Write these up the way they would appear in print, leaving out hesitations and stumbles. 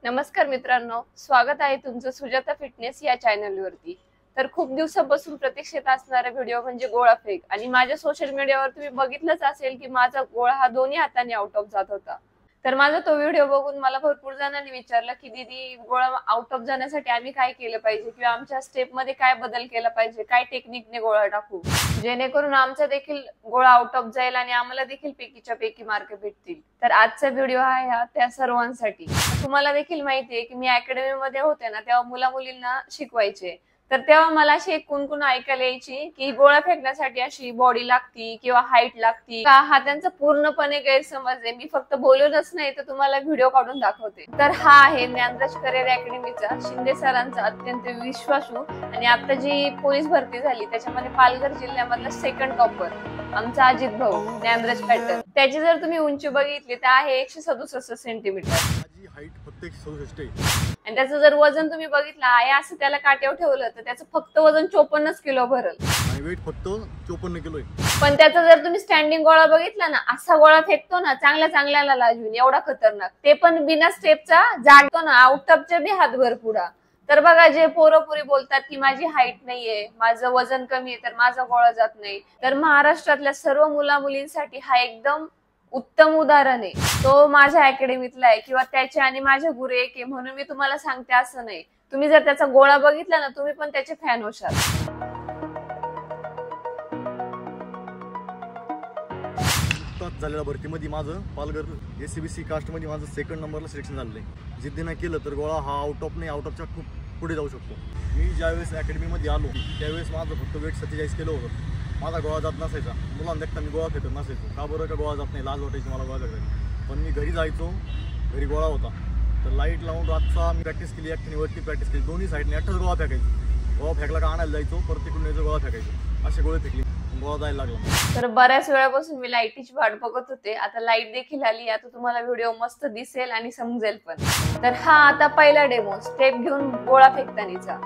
नमस्कार मित्रांनो, स्वागत आहे तुमचं सुजाता फिटनेस या चॅनल वरती। तर खूप दिवसापासून प्रतीक्षेत असणारा व्हिडिओ म्हणजे गोळा फेक आणि माझ्या सोशल मीडियावर तुम्ही बघितलंच असेल की माझा गोळा हा दोन्ही हाताने आउट ऑफ जात होता। तर माझा तो व्हिडिओ बघून मला भरपूर जणांनी विचारलं की दीदी, गोळा आउट ऑफ जाण्यासाठी आम्ही काय केलं पाहिजे किंवा आमच्या स्टेप मध्ये काय बदल केला पाहिजे, काय टेक्निकने गोळा टाकू जेणेकरून आमचा देखील गोळा आउट ऑफ जाईल आणि आम्हाला देखील पैकीच्या पैकी मार्क भेटतील। तर आजचा व्हिडिओ आहे हा त्या सर्वांसाठी। तुम्हाला देखील माहितीये की मी अकॅडमी मध्ये होते ना, तेव्हा मुला मुलींना शिकवायचे। तर तेव्हा मला अशी एक कुणकुण ऐकायला यायची की गोळा फेकण्यासाठी अशी बॉडी लागती किंवा हाईट लागती का। हा त्यांचा पूर्णपणे गैरसमज आहे। मी फक्त बोलूनच नाही तर तुम्हाला व्हिडिओ काढून दाखवते। तर हा आहे ज्ञानराज करिअर अकॅडमीचा शिंदे सरांचा अत्यंत विश्वासू आणि आता जी पोलीस भरती झाली त्याच्यामध्ये पालघर जिल्ह्यामधला सेकंड टॉपर आमचा अजित भाऊ ज्ञानराज पॅटर्न। त्याची जर तुम्ही उंची बघितली तर आहे 167 सेंटीमीटर। माझी हाईट फक्त 167 आहे आणि त्याचं जर वजन तुम्ही बघितलं आहे असं त्याला काट्यावर ठेवलं तर त्याचं फक्त वजन 54 किलो भरल आणि वेट फक्त 54 किलो आहे। पण त्याचा जर तुम्ही स्टँडिंग गोळा बघितला ना, असा गोळा फेकतो ना चांगल्याला लाजून, एवढा खतरनाक, ते पण बिना स्टेपचा जाडतो ना, आउट ऑफच्या बी हातभर पुढा। तर बघा, जे पोरपुरी बोलतात की माझी हाईट नाहीये, माझं वजन कमी आहे तर माझा गोळा जात नाही, तर महाराष्ट्रातल्या सर्व मुला मुलींसाठी हा एकदम उत्तम उदाहरण आहे। तो माझ्या अकॅडमीतला आहे किंवा त्याचे आणि माझे गुरु एक आहे म्हणून मी तुम्हाला सांगते असं नाही। तुम्ही जर त्याचा गोळा बघितला ना, तुम्ही पण त्याचे फॅन होशाल। नुकताच झालेल्या भरतीमध्ये माझं पालघर एसीबीसी कास्टमध्ये माझं सेकंड नंबरला सिलेक्शन झालेलं आहे। जिद्दी नाही केलं तर गोळा हा आउट ऑफ नाही, आउट ऑफच्या खूप पुढे जाऊ शकतो। मी ज्यावेळेस अकॅडमीमध्ये आलो त्यावेळेस माझं फक्त वेट 47 किलो होतं। माझा गोळा जात नसायचा, मुलांना देखता मी गोळा फेकत नसायचो। का बरं का गोळा जात नाही, लाज वाटायची मला गोळा फेकायला। पण मी घरी जायचो, घरी गोळा होता तर लाईट लावून रातचा मी प्रॅक्टिस केली, एकट्याने वरती प्रॅक्टिस केली, दोन्ही साईडने एकटाच गोळा फेकायचो। गोळा फेकला का आणायला जायचो, परत तिकडून यायचो, गोळा फेकायचो, असे गोळे फेकले, गोळा जायला लागला। तर बऱ्याच वेळापासून मी लाईटीची वाट बघत होते, आता लाईट देखील आली। आता तुम्हाला व्हिडिओ मस्त दिसेल आणि समजेल पण। तर हा आता पहिला डेमो स्टेप घेऊन गोळा फेकतानीचा।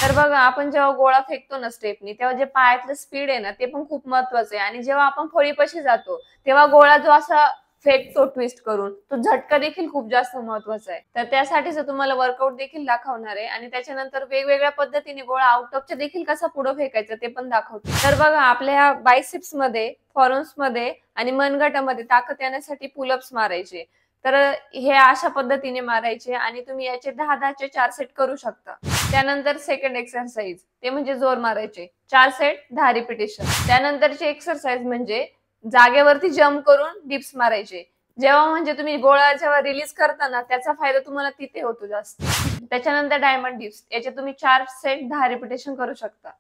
तर बघा, आपण जेव्हा गोळा फेकतो ना स्टेपनी, तेव्हा जे पायातलं स्पीड आहे ना ते पण खूप महत्वाचं आहे। आणि जेव्हा आपण फळीपाशी जातो तेव्हा गोळा जो असा फेकतो ट्विस्ट करून, तो झटका देखील खूप जास्त महत्वाचा आहे। तर त्यासाठीच तुम्हाला वर्कआउट देखील दाखवणार आहे आणि त्याच्यानंतर वेगवेगळ्या पद्धतीने गोळा आउट ऑफच्या देखील कसा पुढे फेकायचा ते पण दाखवते। तर बघा, आपल्या बायसेप्स मध्ये, फॉर्म्स मध्ये आणि मनगटामध्ये ताकद येण्यासाठी पुलअप्स मारायचे। तर हे अशा पद्धतीने मारायचे आणि तुम्ही याचे 10-10चे 4 सेट करू शकता। त्यानंतर सेकंड एक्सरसाइज ते म्हणजे जोर मारायचे, 4 सेट 10 रिपिटेशन। त्यानंतरची एक्सरसाइज म्हणजे जागेवरती जम्प करून डिप्स मारायचे। जेव्हा म्हणजे तुम्ही गोळा जेव्हा रिलीज करता ना, त्याचा फायदा तुम्हाला तिथे होतो जास्त। त्याच्यानंतर डायमंड डिप्स, याचे तुम्ही 4 सेट 10 रिपिटेशन करू शकता।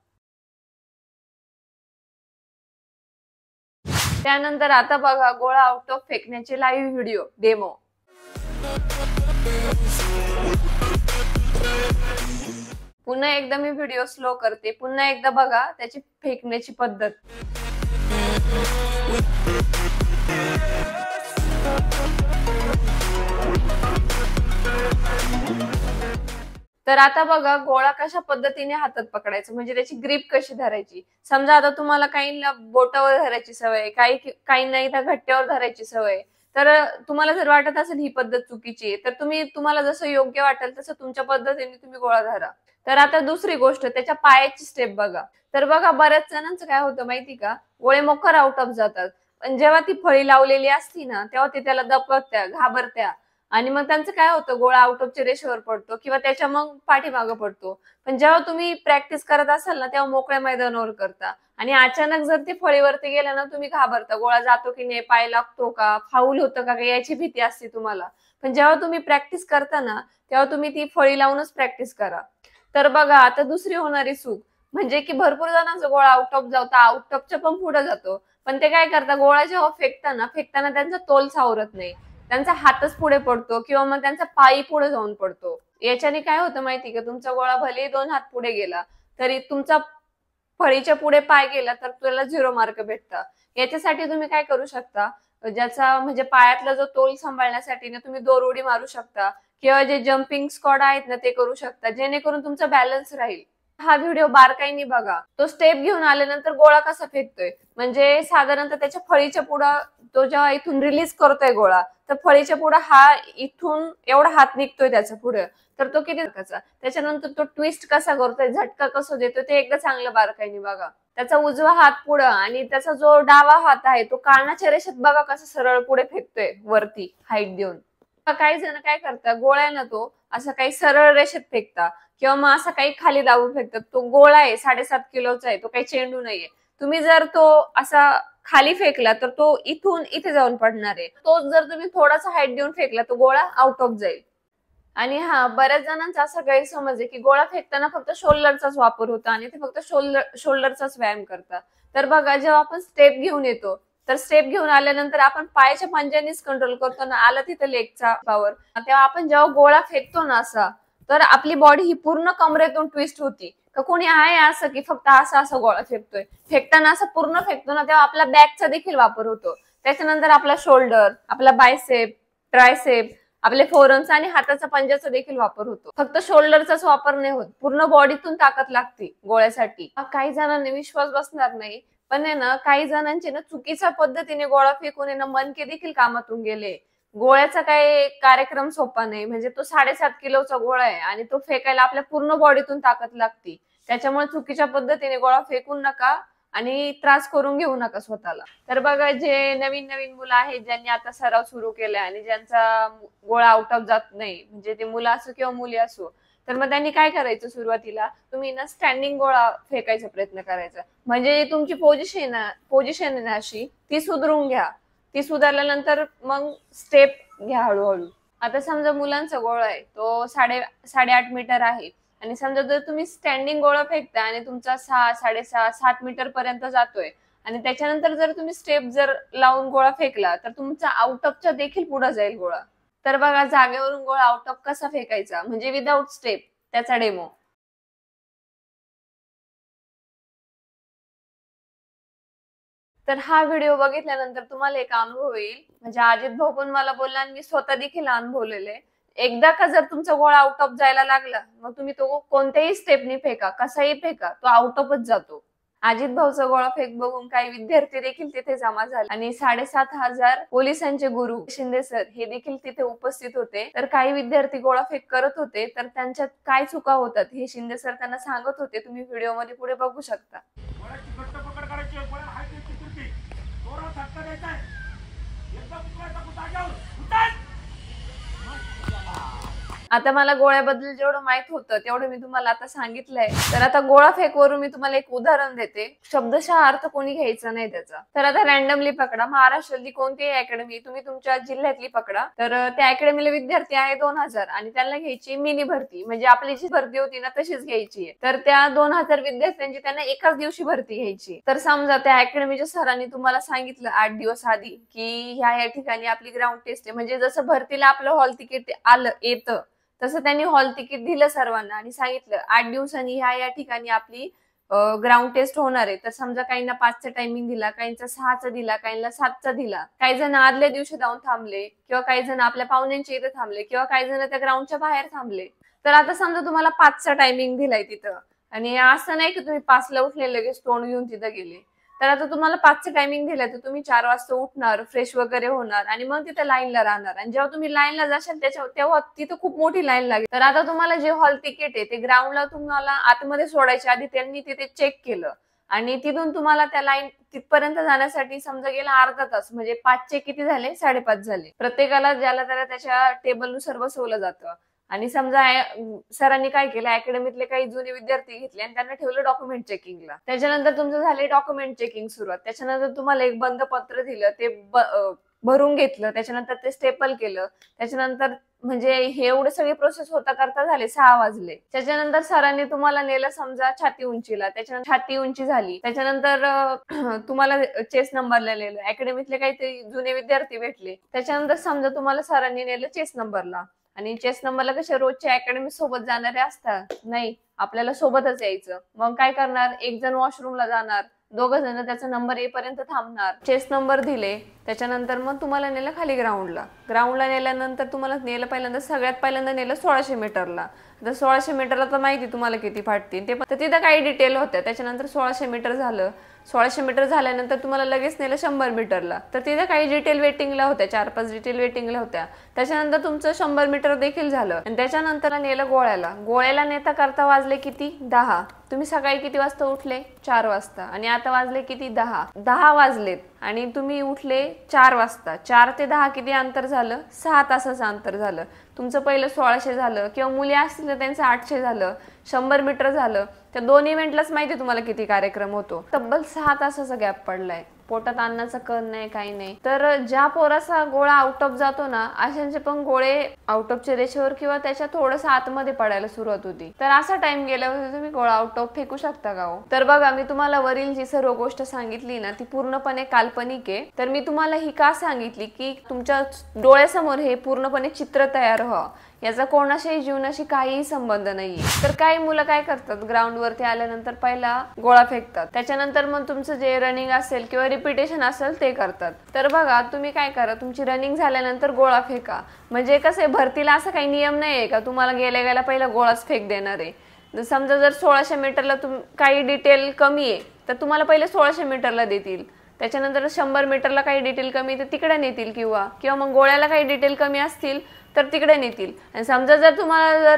त्यानंतर आता बघा, गोळा आउट ऑफ फेकण्याचे लाईव्ह व्हिडिओ डेमो। पुन्हा एकदा मी व्हिडिओ स्लो करते, पुन्हा एकदा बघा त्याची फेकण्याची पद्धत। तर आता बघा, गोळा कशा पद्धतीने हातात पकडायचं, म्हणजे त्याची ग्रिप कशी धरायची। समजा आता तुम्हाला काहींना बोटावर धरायची सवय, काहींना इथं घट्ट्यावर धरायची सवय। तर तुम्हाला जर वाटत असेल ही पद्धत चुकीची आहे, तर तुम्हाला जसं योग्य वाटेल तसं तुमच्या पद्धतीने तुम्ही गोळा धरा। तर आता दुसरी गोष्ट, त्याच्या पायाची स्टेप बघा। तर बघा, बऱ्याच जणांचं काय होतं माहिती का, गोळे मोकर आउट ऑफ जातात, पण जेव्हा ती फळी लावलेली असती ना तेव्हा ते त्याला दपकत्या, घाबरत्या आणि मग त्यांचं काय होतं, गोळा आउट ऑफच्या रेषेवर पडतो किंवा त्याच्या मग पाठीमागं पडतो। पण जेव्हा तुम्ही प्रॅक्टिस करत असाल ना तेव्हा मोकळ्या मैदानावर करता आणि अचानक जर ते फळीवरती गेला ना, तुम्ही घाबरता, गोळा जातो की नाही, पाय लागतो का, फाऊल होतं का याची भीती असते तुम्हाला। पण जेव्हा तुम्ही प्रॅक्टिस करता ना तेव्हा तुम्ही ती फळी लावूनच प्रॅक्टिस करा। तर बघा, आता दुसरी होणारी चूक म्हणजे की भरपूर जणांचा गोळा आउट ऑफ जातो, आउट ऑफच्या पण पुढे जातो, पण ते काय करतात, गोळा जेव्हा फेकताना त्यांचा तोल सावरत नाही, त्यांचा हातच पुढे पडतो किंवा मग त्यांचा पायी पुढे जाऊन पडतो। याच्याने काय होतं माहिती का, तुमचा गोळा भले 2 हात पुढे गेला तरी तुमचा फळीच्या पुढे पाय गेला तर तुला 0 मार्क भेटतात। याच्यासाठी तुम्ही काय करू शकता, ज्याचा म्हणजे पायातला जो तोल सांभाळण्यासाठी ना तुम्ही दोर उडी मारू शकता किंवा जे जम्पिंग स्क्वॉट आहेत ना ते करू शकता, जेणेकरून तुमचा बॅलन्स राहील। हा व्हिडिओ बारकाईने बघा. तो स्टेप घेऊन आल्यानंतर गोळा कसा फेकतोय, म्हणजे साधारणतः त्याच्या फळीच्या पुढं तो जेव्हा इथून रिलीज करतोय गोळा, तर फळीच्या पुढे हा इथून एवढा हात निघतोय त्याचा पुढे, तर तो किती त्याचा. त्याच्यानंतर तो ट्विस्ट कसा करतोय, झटका कसं देतोय, ते एकदा चांगलं बारकाईने बघा. त्याचा उजवा हात पुढं आणि त्याचा जो डावा हात आहे तो कानाच्या रेषेत बघा कसं सरळ पुढे फेकतोय वरती हाईट देऊन. काही जण काय करतात, गोळ्यानं तो असं काही सरळ रेषेत फेकता किंवा मग असं काही खाली दाबून फेकतात. तो गोळा आहे 7.5 किलोचा आहे, तो काही चेंडू नाहीये. तुम्ही जर तो असा खाली फेकला तर तो इथून इथे जाऊन पडणार आहे. तोच जर तुम्ही थोडासा हाईट देऊन फेकला तो गोळा आउट ऑफ जाईल. आणि हा बऱ्याच जणांचा असा गैरसमज आहे की गोळा फेकताना फक्त शोल्डरचाच वापर होता आणि ते फक्त शोल्डरचाच व्यायाम करतात. तर बघा, जेव्हा आपण स्टेप घेऊन येतो तर स्टेप घेऊन आल्यानंतर आपण पायाच्या पंजानीच कंट्रोल करतो ना, आला तिथं लेगचा पॉवर, तेव्हा आपण जेव्हा गोळा फेकतो ना असा, तर आपली बॉडी ही पूर्ण कमरेतून ट्विस्ट होती. का कोणी आहे असं की फक्त असं गोळा फेकतोय, फेकताना असं पूर्ण फेकतो ना, तेव्हा आपला बॅकचा देखील वापर होतो. त्याच्यानंतर आपला शोल्डर, आपला बायसेप, ट्रायसेप, आपले फोरम्स आणि हाताचा पंजाचा देखील वापर होतो. फक्त शोल्डरचाच वापर नाही होत, पूर्ण बॉडीतून ताकद लागते गोळ्यासाठी. काही जणांनी विश्वास बसणार नाही, पण आहे ना काही जणांचे ना चुकीच्या पद्धतीने गोळा फेकून आहे ना मनके देखील कामातून गेले. गोळ्याचा काही कार्यक्रम सोपा नाही, म्हणजे तो 7.5 किलोचा गोळा आहे आणि तो फेकायला आपल्या पूर्ण बॉडीतून ताकद लागते. त्याच्यामुळे चुकीच्या पद्धतीने गोळा फेकून नका आणि त्रास करून घेऊ नका स्वतःला. तर बघा, जे नवीन नवीन मुलं आहेत ज्यांनी आता सराव सुरू केलाय आणि ज्यांचा गोळा आउट ऑफ जात नाही, म्हणजे ते मुलं असो किंवा मुली असो, तर मग त्यांनी काय करायचं, सुरुवातीला तुम्ही ना स्टँडिंग गोळा फेकायचा प्रयत्न करायचा. म्हणजे तुमची पोझिशन आहे ना अशी, ती सुधरून घ्या. ती सुधारल्यानंतर मग स्टेप घ्या हळूहळू. आता समजा मुलांचा गोळा आहे तो 8.5 मीटर आहे आणि समजा जर तुम्ही स्टँडिंग गोळा फेकता आणि तुमचा 6, 6.5, 7 मीटर पर्यंत जातोय आणि त्याच्यानंतर जर तुम्ही स्टेप जर लावून गोळा फेकला तर तुमचा आउट ऑफच्या देखील पुढे जाईल गोळा. तर बघा, जागेवरून गोळा आउट ऑफ कसा फेकायचा, म्हणजे विदाउट स्टेप, त्याचा डेमो. तर हा व्हिडिओ बघितल्यानंतर तुम्हाला एक अनुभव येईल, म्हणजे अजित भाऊ पण मला बोलला आणि मी स्वतः देखील अनुभवलेले. एकदा का जर तुमचा गोळा आउट ऑफ जायला लागला, मग तुम्ही तो कोणत्याही स्टेपनी फेका, कसाही फेका, तो आउट ऑफच जातो. अजित भाऊचा गोळा फेक बघून काही विद्यार्थी देखील तिथे जमा झाले आणि 7,500 पोलिसांचे गुरु शिंदे सर हे देखील तिथे उपस्थित होते. तर काही विद्यार्थी गोळा फेक करत होते, तर त्यांच्यात काय चुका होतात हे शिंदे सर त्यांना सांगत होते. तुम्ही व्हिडिओ मध्ये पुढे बघू शकता. आता मला गोळ्याबद्दल जेवढं माहित होतं तेवढं मी तुम्हाला आता सांगितलंय. तर आता गोळा फेकवरून मी तुम्हाला एक उदाहरण देते. शब्दशः अर्थ कोणी घ्यायचा नाही त्याचा. तर आता रॅन्डमली पकडा, महाराष्ट्रातली कोणतीही अकॅडमी तुम्ही तुमच्या जिल्ह्यातली पकडा. तर त्या अकॅडमीला विद्यार्थी आहे 2000 आणि त्यांना घ्यायची मिनी भरती, म्हणजे आपली जी भरती होती ना तशीच घ्यायची. तर त्या 2000 विद्यार्थ्यांची त्यांना एकाच दिवशी भरती घ्यायची. तर समजा त्या अकॅडमीच्या सरांनी तुम्हाला सांगितलं 8 दिवस आधी की ह्या ठिकाणी आपली ग्राउंड टेस्ट आहे, म्हणजे जसं भरतीला आपलं हॉल तिकीट आलं येतं तसं त्यांनी हॉल तिकीट दिलं सर्वांना आणि सांगितलं 8 दिवसांनी ह्या ठिकाणी आपली ग्राउंड टेस्ट होणार आहे. तर समजा काहींना 5चा टायमिंग दिला, काहींचा 6चा दिला, काहींना 7चा दिला. काही जण आदल्या दिवशी जाऊन थांबले किंवा काही जण आपल्या पाहुण्यांच्या इथे थांबले किंवा काही जण त्या ग्राउंडच्या बाहेर थांबले. तर आता समजा तुम्हाला 5चा टायमिंग दिलाय तिथं आणि असं नाही की तुम्ही 5ला उठले लगेच तोंड घेऊन तिथं गेले. तर आता तुम्हाला 5चा टायमिंग दिलाय तर तुम्ही 4 वाजता उठणार, फ्रेश वगैरे होणार आणि मग तिथे लाईनला राहणार. आणि जेव्हा तुम्ही लाईनला जाशाल तेव्हा तिथं खूप मोठी लाईन लागेल. तर आता तुम्हाला जे हॉल तिकीट आहे ते ग्राउंडला तुम्हाला आतमध्ये सोडायच्या आधी त्यांनी तिथे चेक केलं आणि तिथून तुम्हाला त्या लाईन तिथपर्यंत जाण्यासाठी समजा गेला अर्धा तास, म्हणजे 5चे किती झाले, 5.5 झाले. प्रत्येकाला ज्याला त्याला त्याच्या टेबलनुसार बसवलं जातं. आणि समजा सरांनी काय केलं, अकॅडमीतले काही जुने विद्यार्थी घेतले आणि त्यांना ठेवलं डॉक्युमेंट चेकिंगला. त्याच्यानंतर तुमचं झाले डॉक्युमेंट चेकिंग सुरुवात. त्याच्यानंतर तुम्हाला एक बंद पत्र दिलं, ते भरून घेतलं. त्याच्यानंतर ते स्टेपल केलं. त्याच्यानंतर म्हणजे हे एवढे सगळे प्रोसेस होता करता झाले 6 वाजले. त्याच्यानंतर सरांनी तुम्हाला नेलं समजा छाती उंचीला. त्याच्यानंतर छाती उंची झाली. त्याच्यानंतर तुम्हाला चेस्ट नंबरला नेलं. अकॅडमीतले काहीतरी जुने विद्यार्थी भेटले. त्याच्यानंतर समजा तुम्हाला सरांनी नेलं चेस्ट नंबरला आणि चेस्ट नंबरला कशा रोजच्या अकॅडमी सोबत जाणारे असतात, नाही आपल्याला सोबतच यायचं. मग काय करणार, एक जण वॉशरूमला जाणार, दोघं जण त्याचा नंबर येईपर्यंत थांबणार. चेस्ट नंबर दिले, त्याच्यानंतर मग तुम्हाला नेलं खाली ग्राउंडला नेल्यानंतर तुम्हाला नेलं सगळ्यात पहिल्यांदा नेलं 1600 मीटरला. आता 1600 मीटरला तर माहिती तुम्हाला किती फाटतील ते, तर तिथं काही डिटेल होत्या. त्याच्यानंतर 1600 मीटर झालं. 1600 मीटर झाल्यानंतर तुम्हाला लगेच नेलं 100 मीटरला. तर तिथं काही डिटेल वेटिंगला होत्या, 4-5 डिटेल वेटिंगला होत्या. त्याच्यानंतर तुमचं 100 मीटर देखील झालं आणि त्याच्यानंतर नेलं गोळ्याला नेता करता वाजले किती 10. तुम्ही सकाळी किती वाजता उठले 4 वाजता आणि आता वाजले किती 10 वाजलेत आणि तुम्ही उठले 4 वाजता. 4 ते 10 किती अंतर झालं 6 तासाचं अंतर झालं. तुमचं पहिलं 1600 झालं किंवा मुली असतील तर त्यांचं 800 झालं, 100 मीटर झालं. त्या 2 इव्हेंटलाच माहिती तुम्हाला किती कार्यक्रम होतो. तब्बल 6 तासाचा गॅप पडलाय. पोटात अन्नाचं कण नाही, काही नाही. तर ज्या पोराचा गोळा आउट ऑफ जातो ना अशांचे पण गोळे आउट ऑफच्या रेषेवर किंवा त्याच्या थोडंसं आतमध्ये पडायला सुरुवात होती. तर असा टाइम गेल्यावर तुम्ही गोळा आउट ऑफ फेकू शकता का हो? तर बघा मी तुम्हाला वरील जी सर्व गोष्ट सांगितली ना ती पूर्णपणे काल्पनिक आहे. तर मी तुम्हाला ही का सांगितली की तुमच्या डोळ्यासमोर हे पूर्णपणे चित्र तयार व्हावं. याचा कोणाच्याही जीवनाशी काहीही संबंध नाहीये. तर काही मुलं काय करतात ग्राउंड वरती आल्यानंतर पहिला गोळा फेकतात, त्याच्यानंतर मग तुमचं जे रनिंग असेल किंवा रिपिटेशन असेल ते करतात. तर बघा तुम्ही काय करा, तुमची रनिंग झाल्यानंतर गोळा फेका. म्हणजे कसं आहे भरतीला असं काही नियम नाहीये का तुम्हाला गेल्या पहिला गोळाच फेक देणार आहे. समजा जर 1600 मीटरला काही डिटेल कमी आहे तर तुम्हाला पहिले 1600 मीटरला देतील. त्याच्यानंतर 100 मीटरला काही डिटेल कमी तर तिकडे नेतील किंवा मग गोळ्याला काही डिटेल कमी असतील तर तिकडे नेतील. आणि समजा जर तुम्हाला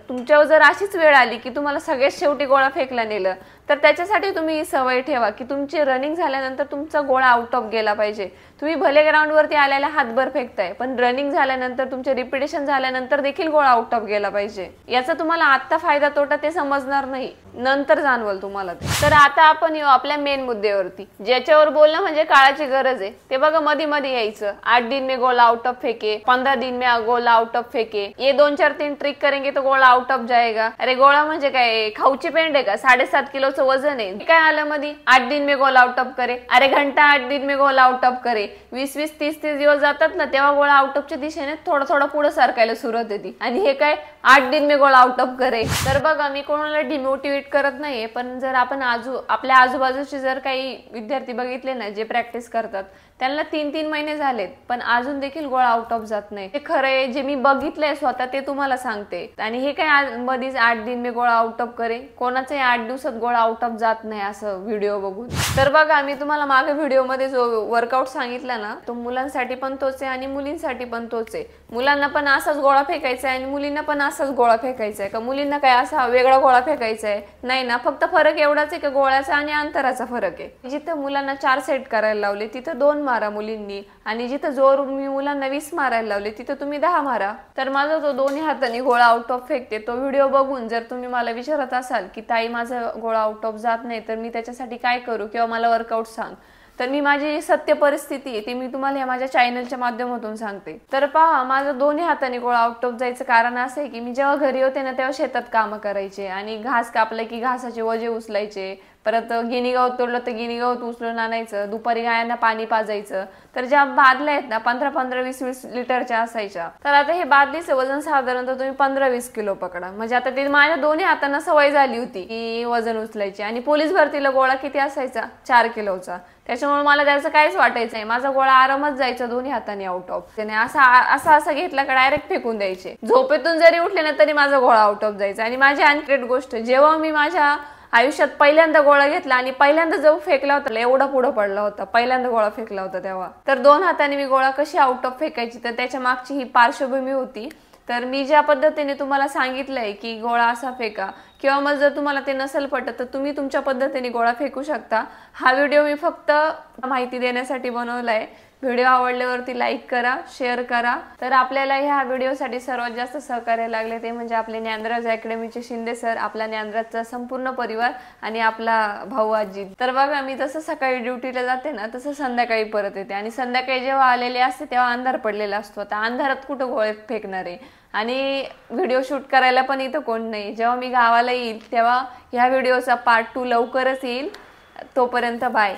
तुमच्यावर जर अशीच वेळ आली की तुम्हाला सगळ्यात शेवटी गोळा फेकला नेलं तर त्याच्यासाठी तुम्ही सवय ठेवा की तुमची रनिंग झाल्यानंतर तुमचा गोळा आउट ऑफ गेला पाहिजे. तुम्ही भले ग्राउंड वरती आल्याला हातभर फेकताय पण रनिंग झाल्यानंतर तुमचे रिपिटेशन झाल्यानंतर देखील गोळा आउट ऑफ गेला पाहिजे. याचा तुम्हाला आता फायदा तोटा ते समजणार नाही, नंतर जाणवल तुम्हाला ते. तर आता आपण येऊ आपल्या मेन मुद्द्यावरती ज्याच्यावर बोलणं म्हणजे काळाची गरज आहे. ते बघा मध्ये यायचं 8 दिन में गोला आउट ऑफ फेके, 15 दिन में गोला आउट ऑफ फेके, ये 2-4-3 ट्रिक करेंगे तो गोळा आउट ऑफ जाएगा. अरे गोळा म्हणजे काय खाऊची पेंड आहे का? 7.5 किलोचं वजन आहे. काय आलं मध्ये 8 दिन में गोला आउट ऑफ करे, अरे घंटा 8 दिन में गोला आउट ऑफ करे. 20-20, 30-30 दिवस जातात ना तेव्हा गोळा आउट ऑफच्या दिशेने थोडं पुढे सरकायला सुरुवात होती आणि हे काय 8 दिन में गोळा आउट ऑफ करे. तर बघा मी कोणाला डिमोटिवेट करत नाहीये, पण जर आपण आपल्या आजूबाजूचे जर काही विद्यार्थी बघितले ना जे प्रॅक्टिस करतात त्यांना 3-3 महिने झालेत पण अजून देखील गोळा आउट ऑफ जात नाही. हे खरं आहे, जे मी बघितलंय स्वतः ते तुम्हाला सांगते. आणि हे काय मध्येच 8 दिन में गोळा आउट ऑफ करे, कोणाचाही 8 दिवसात गोळा आउट ऑफ जात नाही असं व्हिडिओ बघून. तर बघा मी तुम्हाला मागे व्हिडिओ मध्ये जो वर्कआउट सांगितला ना तो मुलांसाठी पण तोच आहे आणि मुलींसाठी पण तोच आहे. मुलांना पण असाच गोळा फेकायचा आहे आणि मुलींना पण असाच गोळा फेकायचा आहे का? मुलींना काय असा वेगळा गोळा फेकायचा आहे? नाही ना, फक्त फरक एवढाच आहे की गोळ्याचा आणि अंतराचा फरक आहे. जिथं मुलांना 4 सेट करायला लावले तिथं 2 मारा मुलींनी आणि जिथं जोर मी मुलांना 20 मारायला लावले तिथं तुम्ही 10 मारा. तर माझा तो दोन्ही हाताने गोळा आउट ऑफ फेकते तो व्हिडिओ बघून जर तुम्ही मला विचारत असाल की ताई माझा गोळा आउट ऑफ जात नाही तर मी त्याच्यासाठी काय करू किंवा मला वर्कआउट सांग, तर मी माझी सत्य परिस्थिती आहे ती मी तुम्हाला या माझ्या चॅनलच्या माध्यमातून सांगते. तर पहा माझं दोन्ही हाताने गोळा आउट ऑफ जायचं कारण असं आहे की मी जेव्हा घरी होते ना तेव्हा शेतात कामं करायचे आणि घास कापलं की घासाचे वजे उचलायचे, परत गिनी गवत तोडलं तर गिनी गवत उचलून आणायचं, दुपारी गायांना पाणी पाजायचं. तर ज्या बादल्या आहेत ना 15-15, 20-20 लिटरच्या असायच्या. तर आता हे बादलीचं वजन साधारणतः तुम्ही 15-20 किलो पकडा. म्हणजे आता ते माझ्या दोन्ही हातांना सवय झाली होती की वजन उचलायची. आणि पोलीस भरतीला गोळा किती असायचा 4 किलोचा, त्याच्यामुळे मला त्याचं काहीच वाटायचं नाही. माझा गोळा आरामात जायचा दोन्ही हाताने आउट ऑफ. त्याने असा घेतला का डायरेक्ट फेकून द्यायचे. झोपेतून जरी उठले ना तरी माझा गोळा आउट ऑफ जायचा. आणि माझी आणखी एक गोष्ट, जेव्हा मी माझ्या आयुष्यात पहिल्यांदा गोळा घेतला आणि पहिल्यांदा जो फेकला होता एवढा पुढे पडला होता, पहिल्यांदा गोळा फेकला होता तेव्हा. तर 2 हाताने मी गोळा कशी आउट ऑफ फेकायची तर त्याच्या मागची ही पार्श्वभूमी होती. तर मी ज्या पद्धतीने तुम्हाला सांगितलंय की गोळा असा फेका किंवा मग जर तुम्हाला ते नसेल पटत तर तुम्ही तुमच्या पद्धतीने गोळा फेकू शकता. हा व्हिडिओ मी फक्त माहिती देण्यासाठी बनवलाय. व्हिडिओ आवडल्यावरती लाईक करा, शेअर करा. तर आपल्याला ह्या व्हिडिओसाठी सर्वात जास्त सहकार्य लागले ते म्हणजे आपले ज्ञानराज अकॅडमीचे शिंदे सर, आपला ज्ञानराजचा संपूर्ण परिवार आणि आपला भाऊ आजी. तर बघा मी जसं सकाळी ड्युटीला जाते ना तसं संध्याकाळी परत येते आणि संध्याकाळी जेव्हा आलेले असते तेव्हा अंधार पडलेला असतो. आता अंधारात कुठं गोळे फेकणार आहे आणि व्हिडिओ शूट करायला पण इथं कोण नाही. जेव्हा मी गावाला येईल तेव्हा ह्या व्हिडिओचा पार्ट 2 लवकरच येईल. तोपर्यंत बाय.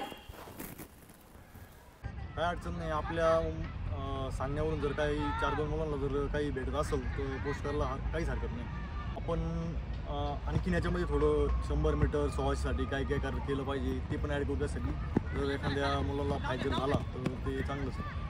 काय अडचण नाही. आपल्या सांगण्यावरून जर काही 4-2 मुलांना जर काही भेटत असेल तर पोस्ट करायला काहीच हरकत नाही. आपण आणखीन याच्यामध्ये थोडं 100 मीटर 100साठी काय काय केलं पाहिजे ते पण ॲड करू त्यासाठी. जर एखाद्या मुलाला फायदा झाला तर ते चांगलंच आहे.